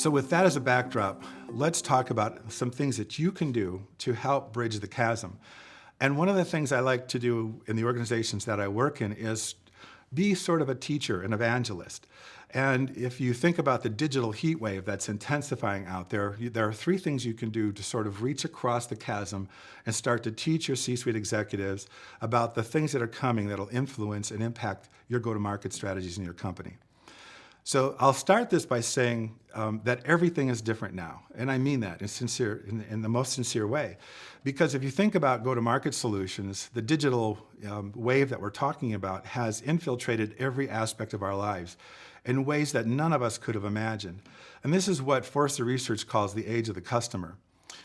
So with that as a backdrop, let's talk about some things that you can do to help bridge the chasm. And one of the things I like to do in the organizations that I work in is be sort of a teacher, an evangelist. And if you think about the digital heat wave that's intensifying out there, there are three things you can do to sort of reach across the chasm and start to teach your C-suite executives about the things that are coming that'll influence and impact your go-to-market strategies in your company. So I'll start this by saying that everything is different now, and I mean that in the most sincere way. Because if you think about go-to-market solutions, the digital wave that we're talking about has infiltrated every aspect of our lives in ways that none of us could have imagined. And this is what Forrester Research calls the age of the customer.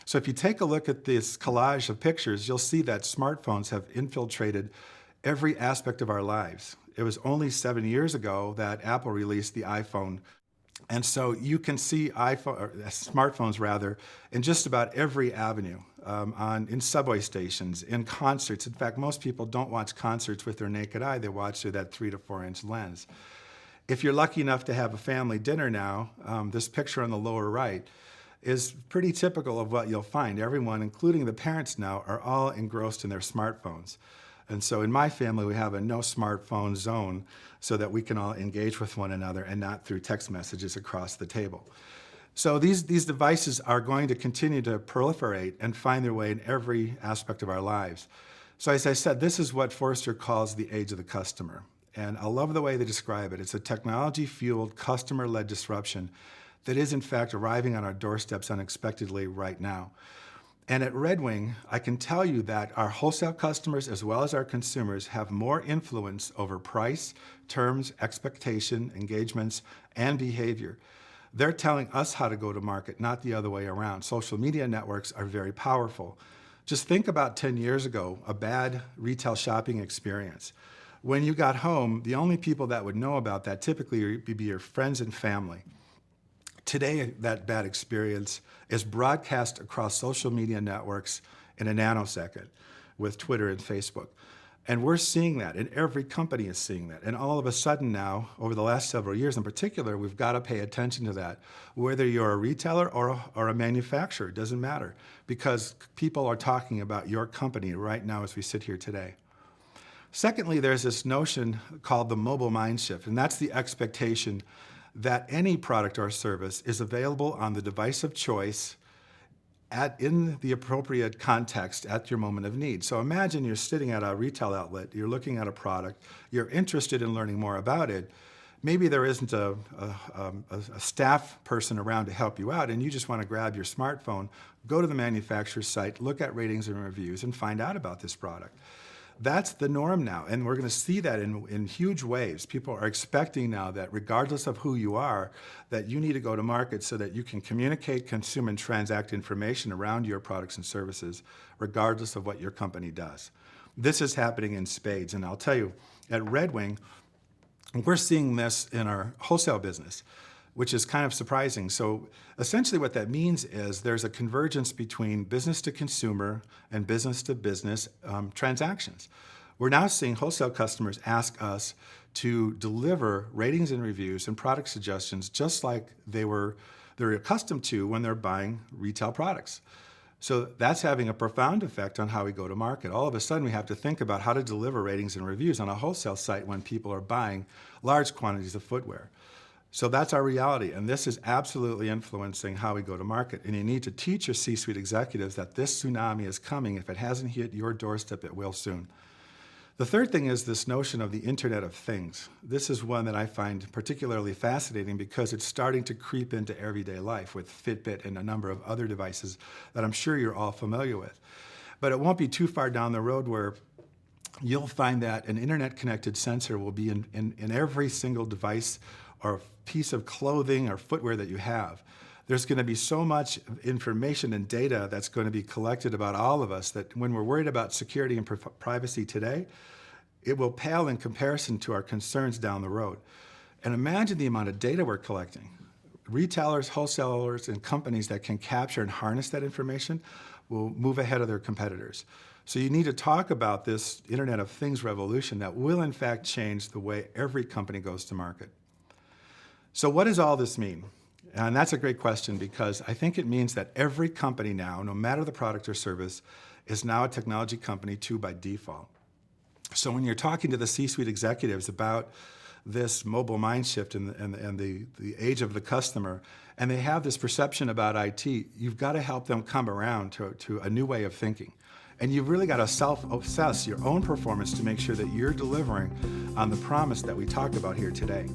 So if you take a look at this collage of pictures, you'll see that smartphones have infiltrated every aspect of our lives. It was only 7 years ago that Apple released the iPhone. And so you can see smartphones rather, in just about every avenue, in subway stations, in concerts. In fact, most people don't watch concerts with their naked eye. They watch through that 3 to 4 inch lens. If you're lucky enough to have a family dinner now, this picture on the lower right is pretty typical of what you'll find. Everyone, including the parents now, are all engrossed in their smartphones. And so in my family, we have a no smartphone zone so that we can all engage with one another and not through text messages across the table. So these devices are going to continue to proliferate and find their way in every aspect of our lives. So as I said, this is what Forrester calls the age of the customer. And I love the way they describe it. It's a technology-fueled, customer-led disruption that is in fact arriving on our doorsteps unexpectedly right now. And at Red Wing, I can tell you that our wholesale customers as well as our consumers have more influence over price, terms, expectation, engagements, and behavior. They're telling us how to go to market, not the other way around. Social media networks are very powerful. Just think about 10 years ago, a bad retail shopping experience. When you got home, the only people that would know about that typically would be your friends and family. Today, that bad experience is broadcast across social media networks in a nanosecond with Twitter and Facebook. And we're seeing that, and every company is seeing that. And all of a sudden now, over the last several years in particular, we've got to pay attention to that. Whether you're a retailer or a manufacturer, it doesn't matter, because people are talking about your company right now as we sit here today. Secondly, there's this notion called the mobile mind shift, and that's the expectation that any product or service is available on the device of choice in the appropriate context at your moment of need. So imagine you're sitting at a retail outlet, you're looking at a product, you're interested in learning more about it. Maybe there isn't a staff person around to help you out, and you just want to grab your smartphone, go to the manufacturer's site, look at ratings and reviews, and find out about this product. That's the norm now, and we're going to see that in huge waves. People are expecting now that regardless of who you are, that you need to go to market so that you can communicate, consume, and transact information around your products and services, regardless of what your company does. This is happening in spades, and I'll tell you, at Red Wing, we're seeing this in our wholesale business, which is kind of surprising. So essentially what that means is there's a convergence between business to consumer and business to business transactions. We're now seeing wholesale customers ask us to deliver ratings and reviews and product suggestions just like they're accustomed to when they're buying retail products. So that's having a profound effect on how we go to market. All of a sudden we have to think about how to deliver ratings and reviews on a wholesale site when people are buying large quantities of footwear. So that's our reality, and this is absolutely influencing how we go to market. And you need to teach your C-suite executives that this tsunami is coming. If it hasn't hit your doorstep, it will soon. The third thing is this notion of the Internet of Things. This is one that I find particularly fascinating because it's starting to creep into everyday life with Fitbit and a number of other devices that I'm sure you're all familiar with. But it won't be too far down the road where you'll find that an internet-connected sensor will be in every single device or piece of clothing or footwear that you have. There's going to be so much information and data that's going to be collected about all of us that when we're worried about security and privacy today, it will pale in comparison to our concerns down the road. And imagine the amount of data we're collecting. Retailers, wholesalers, and companies that can capture and harness that information will move ahead of their competitors. So you need to talk about this Internet of Things revolution that will in fact change the way every company goes to market. So what does all this mean? And that's a great question because I think it means that every company now, no matter the product or service, is now a technology company too by default. So when you're talking to the C-suite executives about this mobile mind shift and the age of the customer, and they have this perception about IT, you've got to help them come around to a new way of thinking. And you've really got to self-assess your own performance to make sure that you're delivering on the promise that we talked about here today.